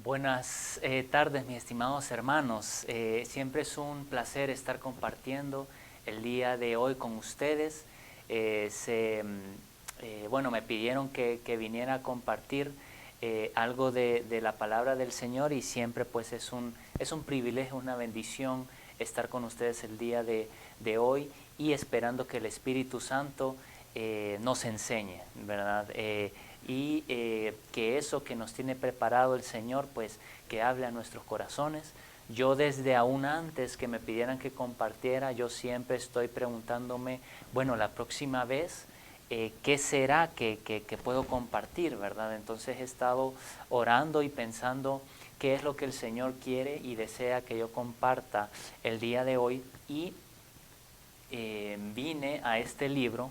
Buenas tardes, mis estimados hermanos. Siempre es un placer estar compartiendo el día de hoy con ustedes. Bueno, me pidieron que viniera a compartir algo de la palabra del Señor y siempre pues es un privilegio, una bendición estar con ustedes el día de hoy y esperando que el Espíritu Santo nos enseñe, ¿verdad? Que eso que nos tiene preparado el Señor, pues que hable a nuestros corazones. Yo desde aún antes que me pidieran que compartiera, yo siempre estoy preguntándome, bueno, la próxima vez, ¿qué será que puedo compartir, verdad? Entonces he estado orando y pensando qué es lo que el Señor quiere y desea que yo comparta el día de hoy y vine a este libro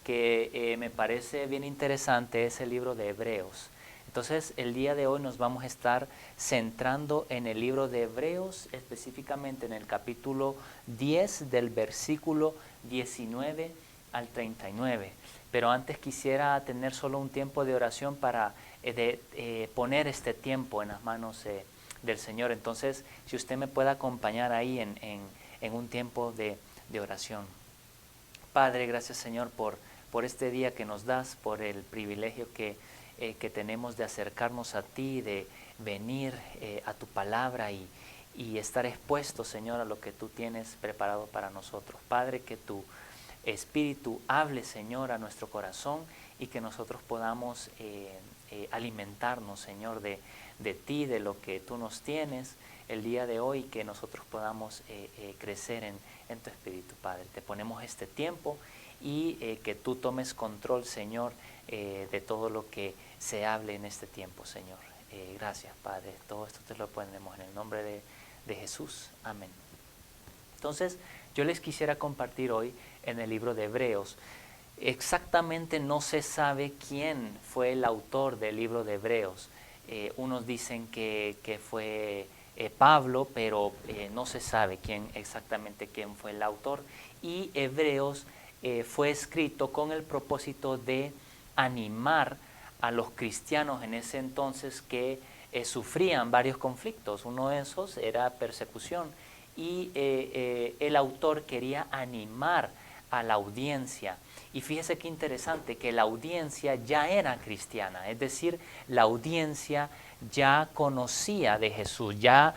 que me parece bien interesante, es el libro de Hebreos. Entonces el día de hoy nos vamos a estar centrando en el libro de Hebreos, específicamente en el capítulo 10 del versículo 19 al 39. Pero antes quisiera tener solo un tiempo de oración para poner este tiempo en las manos del Señor. Entonces, si usted me puede acompañar ahí en un tiempo de oración. Padre, gracias Señor por este día que nos das, por el privilegio que tenemos de acercarnos a ti, de venir a tu palabra y estar expuestos, Señor, a lo que tú tienes preparado para nosotros. Padre, que tu Espíritu hable, Señor, a nuestro corazón y que nosotros podamos alimentarnos, Señor, de ti, de lo que tú nos tienes el día de hoy, que nosotros podamos crecer en tu Espíritu, Padre. Te ponemos este tiempo y que tú tomes control, Señor, de todo lo que se hable en este tiempo, Señor. Gracias, Padre. Todo esto te lo ponemos en el nombre de Jesús. Amén. Entonces, yo les quisiera compartir hoy en el libro de Hebreos. Exactamente no se sabe quién fue el autor del libro de Hebreos. Unos dicen que fue Pablo, pero no se sabe exactamente quién fue el autor. Y Hebreos fue escrito con el propósito de animar a los cristianos en ese entonces que sufrían varios conflictos. Uno de esos era persecución y el autor quería animar a la audiencia. Y fíjese qué interesante, que la audiencia ya era cristiana, es decir, la audiencia ya conocía de Jesús, ya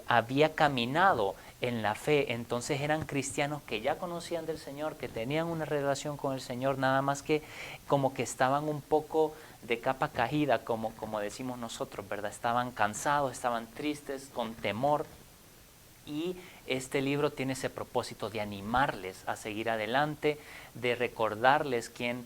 había caminado en la fe, entonces eran cristianos que ya conocían del Señor, que tenían una relación con el Señor, nada más que como que estaban un poco de capa caída, como decimos nosotros, ¿verdad? Estaban cansados, estaban tristes, con temor. Y este libro tiene ese propósito de animarles a seguir adelante, de recordarles quién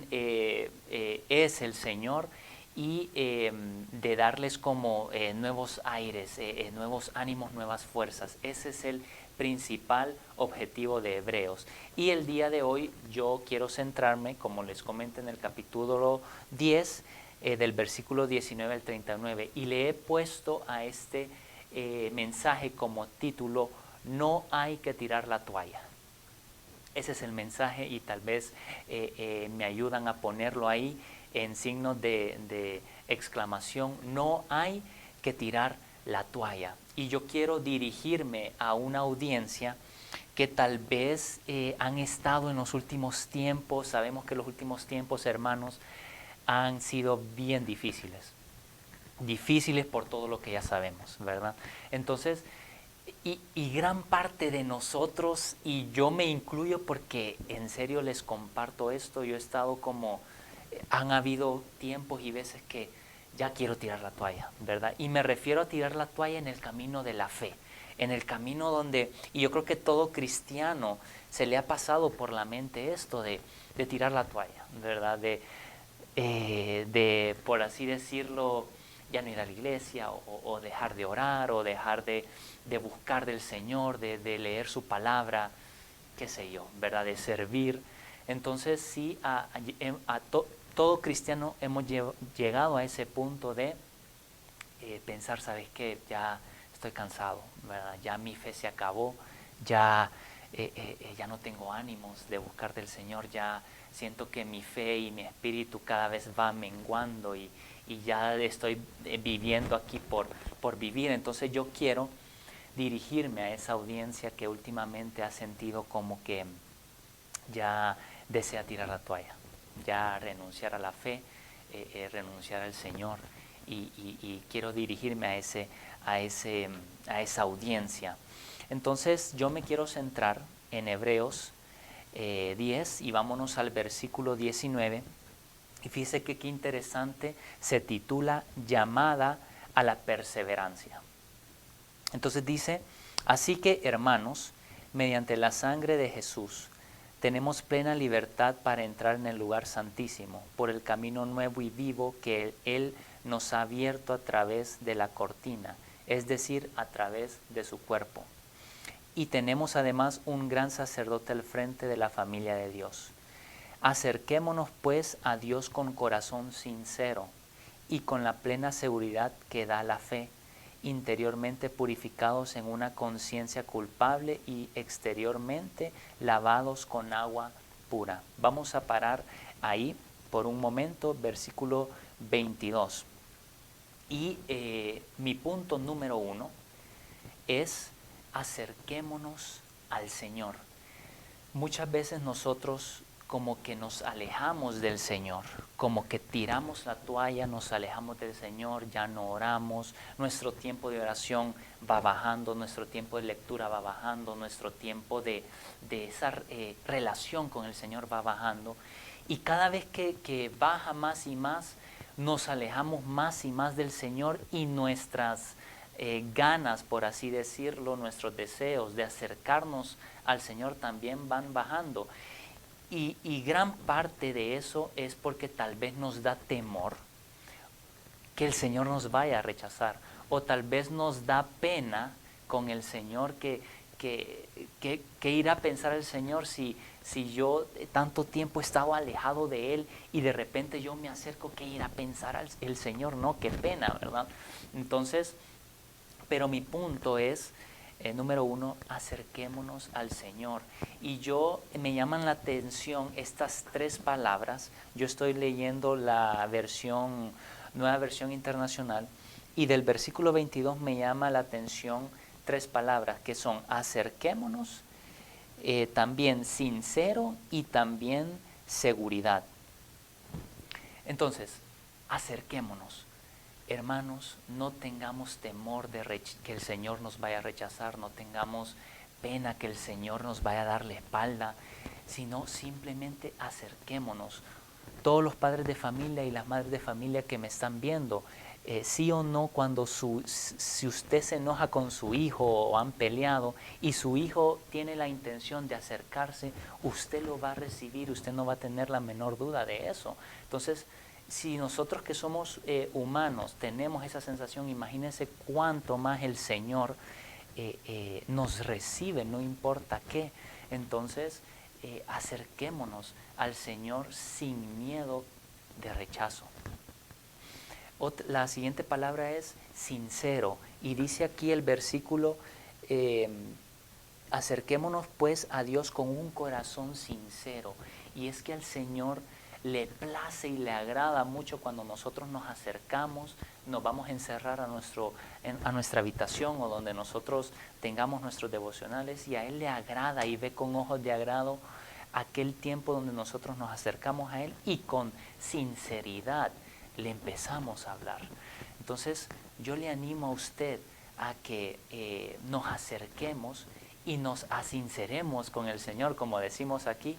es el Señor y de darles como nuevos aires, nuevos ánimos, nuevas fuerzas. Ese es el principal objetivo de Hebreos. Y el día de hoy yo quiero centrarme, como les comenté en el capítulo 10, del versículo 19 al 39, y le he puesto a este mensaje como título: no hay que tirar la toalla. Ese es el mensaje y tal vez me ayudan a ponerlo ahí en signos de exclamación. No hay que tirar la toalla. Y yo quiero dirigirme a una audiencia que tal vez han estado en los últimos tiempos. Sabemos que los últimos tiempos, hermanos, han sido bien difíciles por todo lo que ya sabemos, ¿verdad? Entonces, y gran parte de nosotros, y yo me incluyo porque en serio les comparto esto, yo he estado como, han habido tiempos y veces que ya quiero tirar la toalla, ¿verdad? Y me refiero a tirar la toalla en el camino de la fe, en el camino donde, y yo creo que todo cristiano se le ha pasado por la mente esto de tirar la toalla, ¿verdad? Por así decirlo, ya no ir a la iglesia o dejar de orar o dejar de buscar del Señor, de leer su palabra, qué sé yo, ¿verdad? De servir. Entonces sí, todo cristiano hemos llegado a ese punto de pensar, ¿sabes qué? Ya estoy cansado, ¿verdad? Ya mi fe se acabó, ya, ya no tengo ánimos de buscar del Señor, ya siento que mi fe y mi espíritu cada vez va menguando y y ya estoy viviendo aquí por vivir. Entonces yo quiero dirigirme a esa audiencia que últimamente ha sentido como que ya desea tirar la toalla, ya renunciar a la fe, renunciar al Señor, y quiero dirigirme a esa audiencia. Entonces yo me quiero centrar en Hebreos 10 y vámonos al versículo 19. Y fíjese que qué interesante, se titula Llamada a la perseverancia. Entonces dice, así que hermanos, mediante la sangre de Jesús, tenemos plena libertad para entrar en el lugar santísimo, por el camino nuevo y vivo que Él nos ha abierto a través de la cortina, es decir, a través de su cuerpo. Y tenemos además un gran sacerdote al frente de la familia de Dios. Acerquémonos pues a Dios con corazón sincero y con la plena seguridad que da la fe, interiormente purificados en una conciencia culpable y exteriormente lavados con agua pura. Vamos a parar ahí por un momento, versículo 22. Y mi punto número 1 es acerquémonos al Señor. Muchas veces nosotros como que nos alejamos del Señor, como que tiramos la toalla, nos alejamos del Señor, ya no oramos, nuestro tiempo de oración va bajando, nuestro tiempo de lectura va bajando, nuestro tiempo de esa relación con el Señor va bajando, y cada vez que baja más y más, nos alejamos más y más del Señor, y nuestras ganas, por así decirlo, nuestros deseos de acercarnos al Señor también van bajando. Y gran parte de eso es porque tal vez nos da temor que el Señor nos vaya a rechazar, o tal vez nos da pena con el Señor que irá a pensar el Señor si yo tanto tiempo he estado alejado de Él y de repente yo me acerco, ¿qué irá a pensar el Señor? No, qué pena, ¿verdad? Entonces, pero mi punto es, número 1, acerquémonos al Señor. Y me llaman la atención estas 3 palabras. Yo estoy leyendo la nueva versión internacional, y del versículo 22 me llama la atención 3 palabras que son acerquémonos, también sincero y también seguridad. Entonces, acerquémonos. Hermanos, no tengamos temor de que el Señor nos vaya a rechazar, no tengamos pena que el Señor nos vaya a dar la espalda, sino simplemente acerquémonos. Todos los padres de familia y las madres de familia que me están viendo, sí o no, cuando si usted se enoja con su hijo o han peleado y su hijo tiene la intención de acercarse, usted lo va a recibir, usted no va a tener la menor duda de eso. Entonces, si nosotros que somos humanos tenemos esa sensación, imagínense cuánto más el Señor nos recibe, no importa qué. Entonces, acerquémonos al Señor sin miedo de rechazo. La siguiente palabra es sincero, y dice aquí el versículo, acerquémonos pues a Dios con un corazón sincero. Y es que al Señor le place y le agrada mucho cuando nosotros nos acercamos, nos vamos a encerrar a nuestra habitación o donde nosotros tengamos nuestros devocionales, y a Él le agrada y ve con ojos de agrado aquel tiempo donde nosotros nos acercamos a Él y con sinceridad le empezamos a hablar. Entonces yo le animo a usted a que nos acerquemos y nos asinceremos con el Señor, como decimos aquí,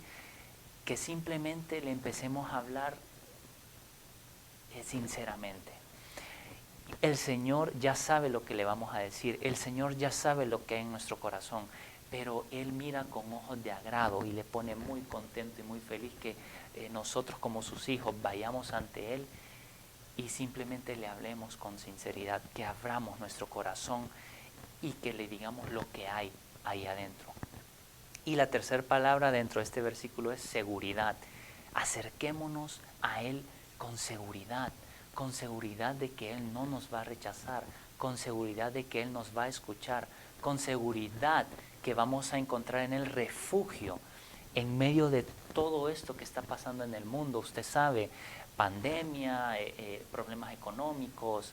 que simplemente le empecemos a hablar sinceramente. El Señor ya sabe lo que le vamos a decir, el Señor ya sabe lo que hay en nuestro corazón, pero Él mira con ojos de agrado y le pone muy contento y muy feliz que nosotros como sus hijos vayamos ante Él y simplemente le hablemos con sinceridad, que abramos nuestro corazón y que le digamos lo que hay ahí adentro. Y la tercera palabra dentro de este versículo es seguridad. Acerquémonos a Él con seguridad de que Él no nos va a rechazar, con seguridad de que Él nos va a escuchar, con seguridad que vamos a encontrar en Él refugio en medio de todo esto que está pasando en el mundo. Usted sabe, pandemia, problemas económicos,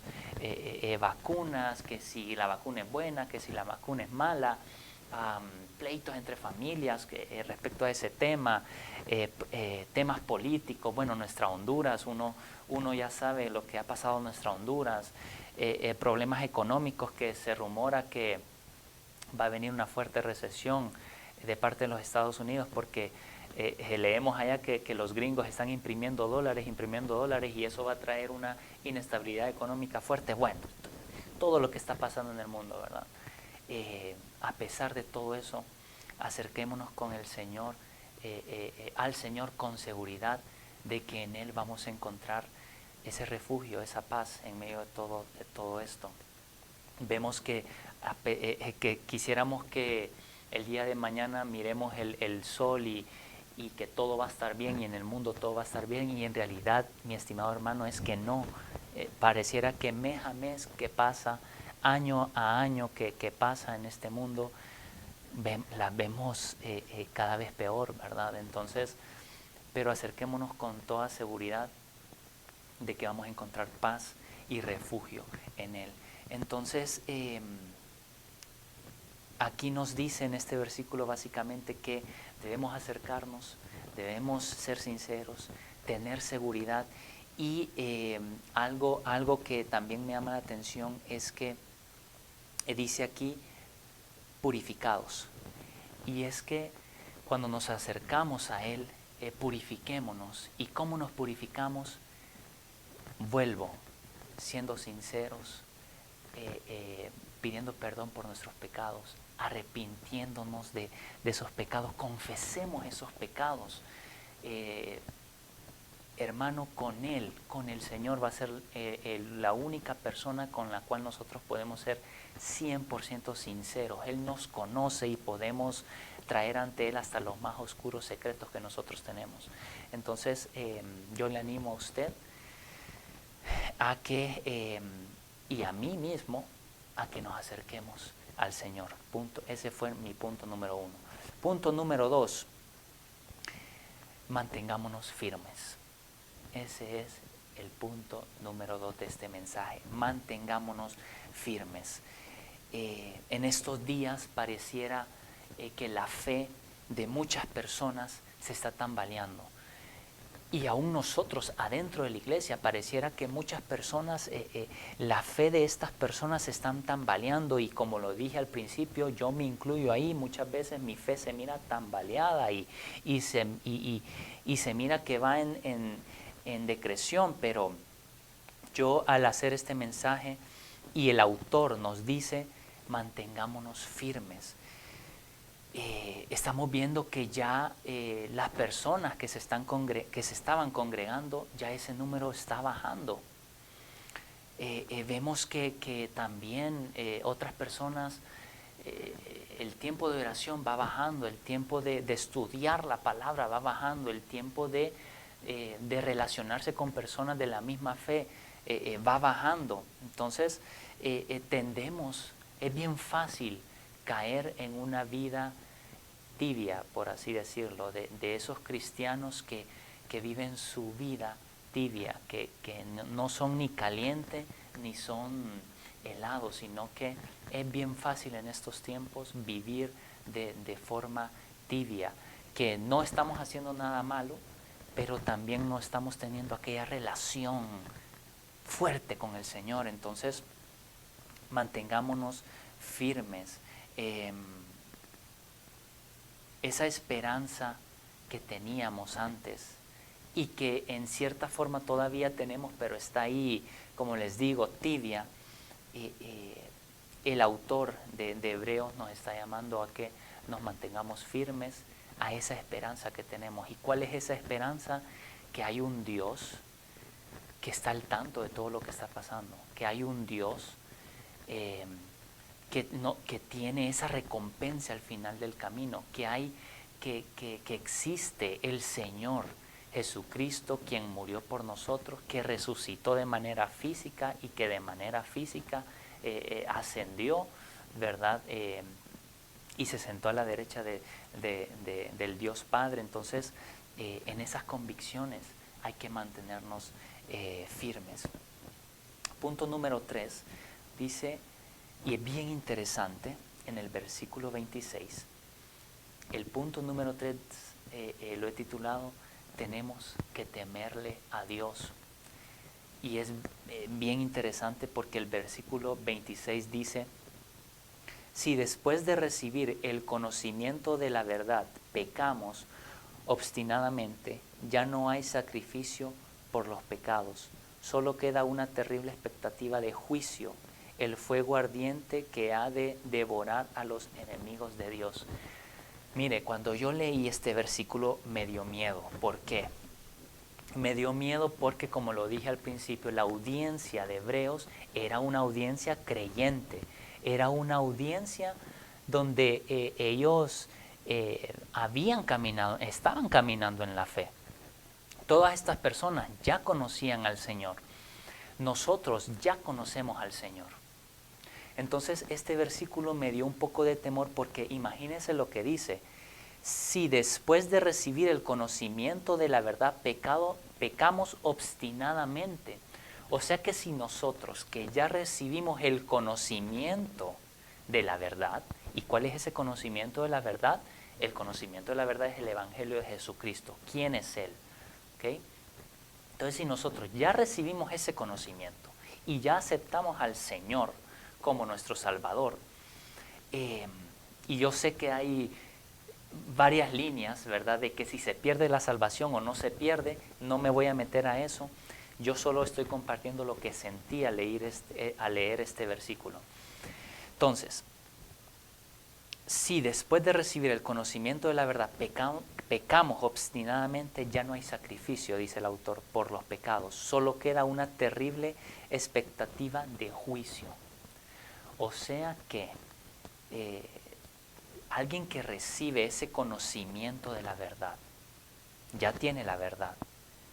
vacunas, que si la vacuna es buena, que si la vacuna es mala, pleitos entre familias respecto a ese tema, temas políticos. Bueno, nuestra Honduras, uno ya sabe lo que ha pasado en nuestra Honduras, problemas económicos, que se rumora que va a venir una fuerte recesión de parte de los Estados Unidos, porque leemos allá que los gringos están imprimiendo dólares, y eso va a traer una inestabilidad económica fuerte. Bueno, todo lo que está pasando en el mundo, ¿verdad? A pesar de todo eso, acerquémonos con el Señor, al Señor con seguridad de que en Él vamos a encontrar ese refugio, esa paz en medio de todo esto. Vemos que quisiéramos que el día de mañana miremos el sol y que todo va a estar bien, y en el mundo todo va a estar bien, y en realidad, mi estimado hermano, es que no. Pareciera que mes a mes que pasa, año a año que pasa en este mundo, las vemos cada vez peor, ¿verdad? Entonces, pero acerquémonos con toda seguridad de que vamos a encontrar paz y refugio en Él. Entonces, aquí nos dice en este versículo básicamente que debemos acercarnos, debemos ser sinceros, tener seguridad, y algo que también me llama la atención es que dice aquí purificados, y es que cuando nos acercamos a Él, purifiquémonos. ¿Y cómo nos purificamos? Vuelvo, siendo sinceros, pidiendo perdón por nuestros pecados, arrepintiéndonos de esos pecados, confesemos esos pecados. Hermano, con Él, con el Señor, va a ser la única persona con la cual nosotros podemos ser 100% sinceros. Él nos conoce y podemos traer ante Él hasta los más oscuros secretos que nosotros tenemos. Entonces, yo le animo a usted a que, y a mí mismo, a que nos acerquemos al Señor. Ese fue mi punto número 1. Punto número 2, mantengámonos firmes. Ese es el punto número 2 de este mensaje. Mantengámonos firmes. En estos días pareciera que la fe de muchas personas se está tambaleando. Y aún nosotros adentro de la iglesia pareciera que muchas personas, la fe de estas personas se están tambaleando, y como lo dije al principio, yo me incluyo ahí. Muchas veces mi fe se mira tambaleada y se mira que va en decreción, pero yo, al hacer este mensaje, y el autor nos dice, mantengámonos firmes. Estamos viendo que ya las personas que se estaban congregando, ya ese número está bajando. Vemos que también otras personas, el tiempo de oración va bajando, el tiempo de estudiar la palabra va bajando, el tiempo de relacionarse con personas de la misma fe va bajando. Entonces es bien fácil caer en una vida tibia, por así decirlo, de esos cristianos que viven su vida tibia, que no son ni calientes ni son helados, sino que es bien fácil en estos tiempos vivir de forma tibia, que no estamos haciendo nada malo, pero también no estamos teniendo aquella relación fuerte con el Señor. Entonces, mantengámonos firmes. Esa esperanza que teníamos antes, y que en cierta forma todavía tenemos, pero está ahí, como les digo, tibia, el autor de Hebreos nos está llamando a que nos mantengamos firmes a esa esperanza que tenemos. ¿Y cuál es esa esperanza? Que hay un Dios que está al tanto de todo lo que está pasando, que hay un Dios que tiene esa recompensa al final del camino, que existe el Señor Jesucristo, quien murió por nosotros, que resucitó de manera física, y que de manera física ascendió, ¿verdad? Y se sentó a la derecha del Dios Padre. Entonces, en esas convicciones hay que mantenernos firmes. Punto número 3 dice, y es bien interesante, en el versículo 26, el punto número 3 lo he titulado, tenemos que temerle a Dios. Y es bien interesante porque el versículo 26 dice, si después de recibir el conocimiento de la verdad pecamos obstinadamente, ya no hay sacrificio por los pecados, solo queda una terrible expectativa de juicio, el fuego ardiente que ha de devorar a los enemigos de Dios. Mire, cuando yo leí este versículo me dio miedo. ¿Por qué? Me dio miedo porque, como lo dije al principio, la audiencia de Hebreos era una audiencia creyente, era una audiencia donde ellos estaban caminando en la fe. Todas estas personas ya conocían al Señor. Nosotros ya conocemos al Señor. Entonces este versículo me dio un poco de temor porque imagínense lo que dice. Si después de recibir el conocimiento de la verdad pecamos obstinadamente. O sea que si nosotros que ya recibimos el conocimiento de la verdad, ¿y cuál es ese conocimiento de la verdad? El conocimiento de la verdad es el Evangelio de Jesucristo. ¿Quién es Él? ¿Okay? Entonces si nosotros ya recibimos ese conocimiento y ya aceptamos al Señor como nuestro Salvador, y yo sé que hay varias líneas, ¿verdad? De que si se pierde la salvación o no se pierde, no me voy a meter a eso. Yo solo estoy compartiendo lo que sentí al leer este versículo. Entonces, si después de recibir el conocimiento de la verdad pecamos obstinadamente, ya no hay sacrificio, dice el autor, por los pecados. Solo queda una terrible expectativa de juicio. O sea que alguien que recibe ese conocimiento de la verdad, ya tiene la verdad,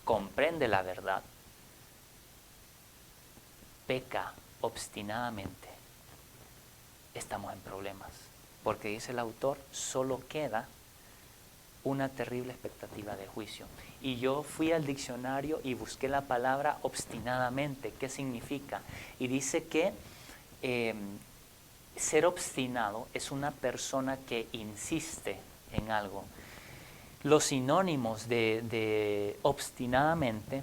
comprende la verdad, peca obstinadamente, estamos en problemas. Porque dice el autor, solo queda una terrible expectativa de juicio. Y yo fui al diccionario y busqué la palabra obstinadamente, ¿qué significa? Y dice que ser obstinado es una persona que insiste en algo. Los sinónimos de obstinadamente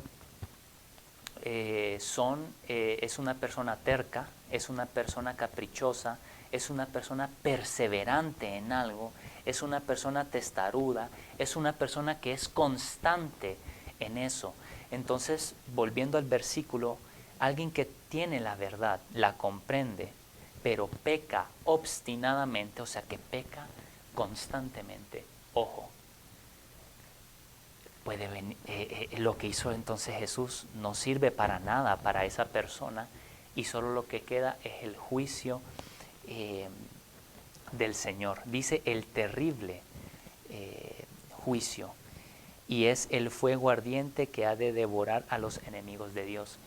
es una persona terca, es una persona caprichosa, es una persona perseverante en algo, es una persona testaruda, es una persona que es constante en eso. Entonces, volviendo al versículo, alguien que tiene la verdad, la comprende, pero peca obstinadamente, o sea que peca constantemente. Ojo, puede venir, lo que hizo entonces Jesús no sirve para nada para esa persona y solo lo que queda es el juicio del Señor. Dice el terrible juicio, y es el fuego ardiente que ha de devorar a los enemigos de Dios.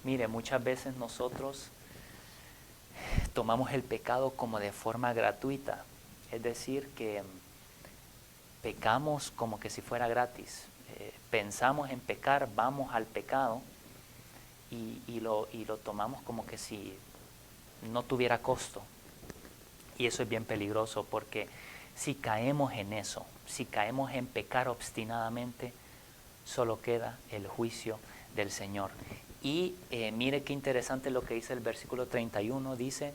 Mire, muchas veces nosotros tomamos el pecado como de forma gratuita, es decir, que pecamos como que si fuera gratis. Pensamos en pecar, vamos al pecado y lo tomamos como que si no tuviera costo. Y eso es bien peligroso porque si caemos en eso, si caemos en pecar obstinadamente, solo queda el juicio del Señor. Y mire qué interesante lo que dice el versículo 31, dice,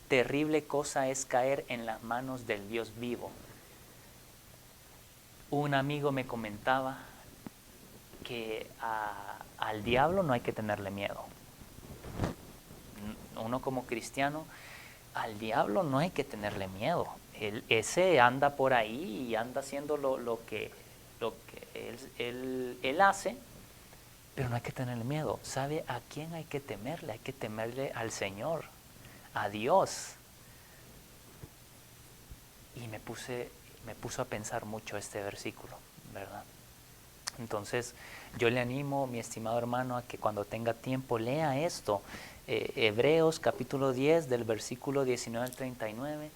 terrible cosa es caer en las manos del Dios vivo. Un amigo me comentaba que al diablo no hay que tenerle miedo. Uno como cristiano, al diablo no hay que tenerle miedo. Ese anda por ahí y anda haciendo lo que él hace, pero no hay que tenerle miedo. ¿Sabe a quién hay que temerle? Hay que temerle al Señor, a Dios. Y me puso a pensar mucho este versículo, ¿verdad? Entonces yo le animo, mi estimado hermano, a que cuando tenga tiempo lea esto, Hebreos capítulo 10 del versículo 19 al 39,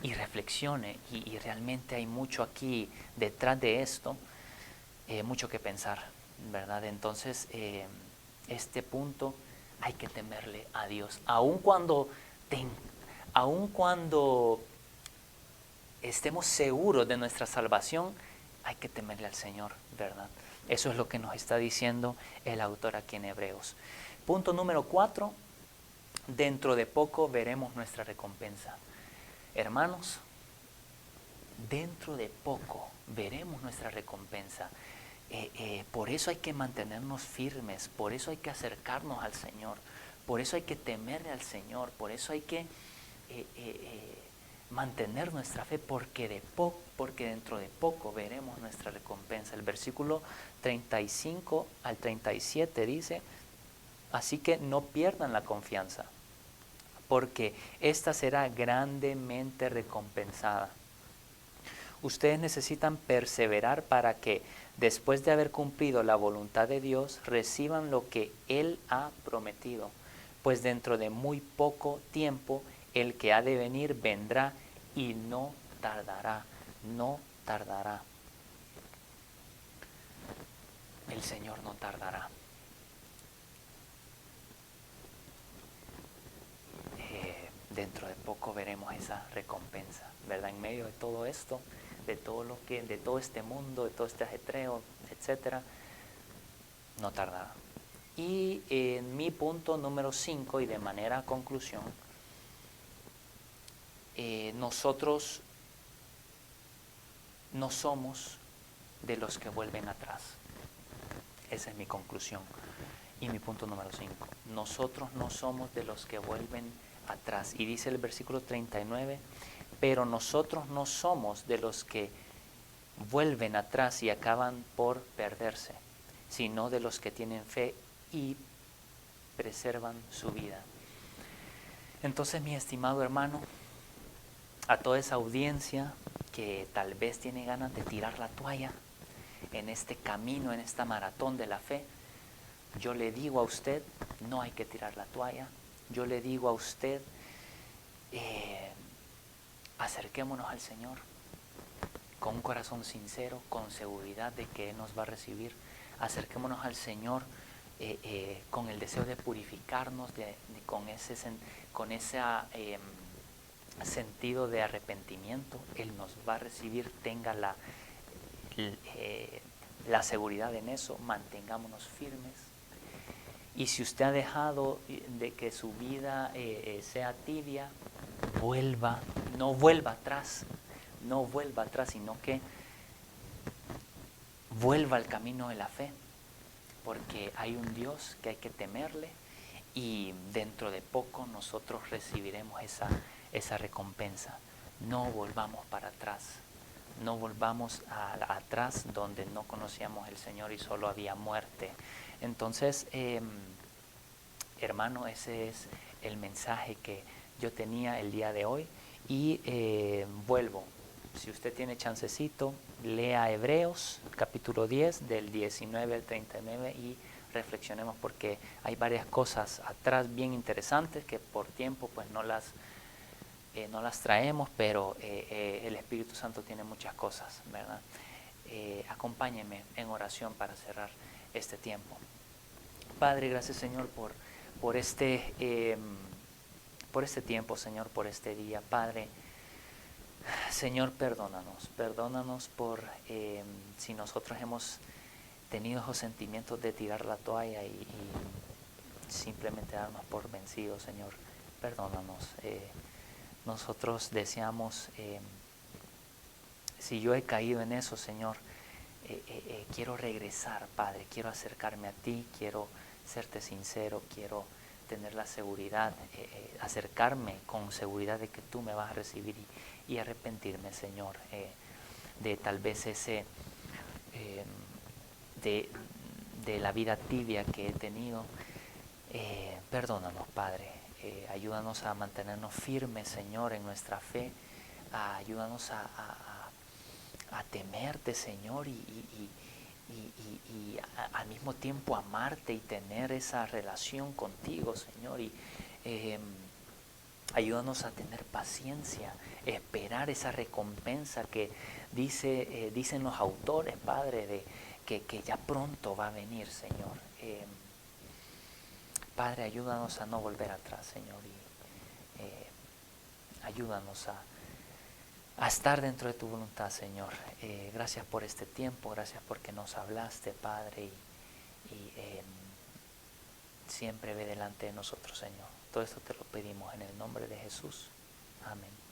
y reflexione, y realmente hay mucho aquí detrás de esto, mucho que pensar. ¿verdad? Entonces, este punto hay que temerle a Dios, aun cuando estemos seguros de nuestra salvación, hay que temerle al Señor, ¿verdad? Eso es lo que nos está diciendo el autor aquí en Hebreos. Punto número 4, dentro de poco veremos nuestra recompensa. Hermanos, dentro de poco veremos nuestra recompensa. Por eso hay que mantenernos firmes, por eso hay que acercarnos al Señor, por eso hay que temerle al Señor, por eso hay que mantener nuestra fe, porque dentro de poco veremos nuestra recompensa. El versículo 35 al 37 dice: así que no pierdan la confianza, porque ésta será grandemente recompensada. Ustedes necesitan perseverar para que, después de haber cumplido la voluntad de Dios, reciban lo que Él ha prometido, pues dentro de muy poco tiempo el que ha de venir vendrá y no tardará, no tardará. El Señor no tardará. Dentro de poco veremos esa recompensa, ¿verdad? En medio de todo esto, de todo este mundo, de todo este ajetreo, etcétera, no tardará. Y en mi punto número 5, y de manera conclusión, nosotros no somos de los que vuelven atrás. Esa es mi conclusión. Y mi punto número 5, nosotros no somos de los que vuelven atrás. Y dice el versículo 39, pero nosotros no somos de los que vuelven atrás y acaban por perderse, sino de los que tienen fe y preservan su vida. Entonces, mi estimado hermano, a toda esa audiencia que tal vez tiene ganas de tirar la toalla en este camino, en esta maratón de la fe, yo le digo a usted, no hay que tirar la toalla. Yo le digo a usted, acerquémonos al Señor con un corazón sincero, con seguridad de que Él nos va a recibir. Acerquémonos al Señor con el deseo de purificarnos, con ese sentido de arrepentimiento. Él nos va a recibir, tenga la seguridad en eso. Mantengámonos firmes. Y si usted ha dejado de que su vida sea tibia, no vuelva atrás, sino que vuelva al camino de la fe, porque hay un Dios que hay que temerle, y dentro de poco nosotros recibiremos esa recompensa. No volvamos para atrás, no volvamos atrás donde no conocíamos al Señor y solo había muerte. Entonces, hermano, ese es el mensaje que yo tenía el día de hoy. Y vuelvo, si usted tiene chancecito, lea Hebreos capítulo 10 del 19 al 39 y reflexionemos, porque hay varias cosas atrás bien interesantes que por tiempo pues no las traemos, pero el Espíritu Santo tiene muchas cosas, ¿verdad? Acompáñeme en oración para cerrar este tiempo. Padre, gracias Señor por este tiempo, Señor, por este día. Padre, Señor, perdónanos por si nosotros hemos tenido esos sentimientos de tirar la toalla y simplemente darnos por vencidos, Señor. Perdónanos. Nosotros deseamos, si yo he caído en eso, Señor, quiero regresar, Padre, quiero acercarme a ti, quiero serte sincero, quiero tener la seguridad, acercarme con seguridad de que tú me vas a recibir y arrepentirme, Señor, de tal vez de la vida tibia que he tenido. Perdónanos, Padre, ayúdanos a mantenernos firmes, Señor, en nuestra fe, ayúdanos a temerte, Señor, y al mismo tiempo amarte y tener esa relación contigo, Señor, y ayúdanos a tener paciencia, esperar esa recompensa que dicen los autores, Padre, que ya pronto va a venir, Señor. Padre, ayúdanos a no volver atrás, Señor, y ayúdanos a estar dentro de tu voluntad, Señor. Gracias por este tiempo, gracias porque nos hablaste, Padre, y siempre ve delante de nosotros, Señor. Todo esto te lo pedimos en el nombre de Jesús. Amén.